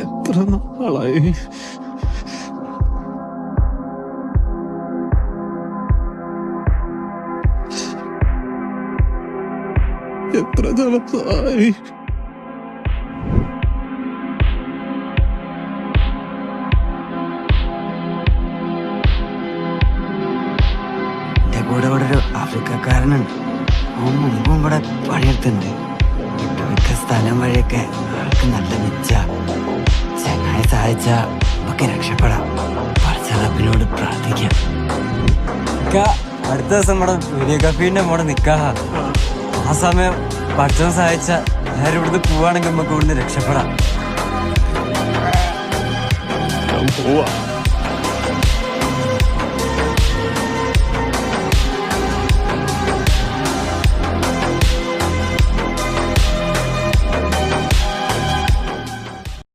എത്ര നാളായി എത്ര ദിവസമായി കൂടെ ഒരു ആഫ്രിക്കക്കാരനുണ്ട്. അവൻ മുമ്പും ഇവിടെ പണിയെടുത്തുണ്ട്. ഇവിടുത്തെ സ്ഥലം വഴിയൊക്കെ ആൾക്ക് നല്ല മിച്ച. ചങ്ങായി സഹായിച്ച ഒക്കെ രക്ഷപ്പെടാം. പടച്ചറപ്പിനോട് പ്രാർത്ഥിക്കാം. അടുത്ത ദിവസം നമ്മുടെ വീഡിയോ കഫീന്റെ മോടെ നിക്കാഹ. ആ സമയം ഭക്ഷണം സഹായിച്ച എല്ലാവരും ഇവിടുന്ന് പോവാണെങ്കിൽ നമുക്ക് ഇവിടുന്ന് രക്ഷപ്പെടാം. പോവാ.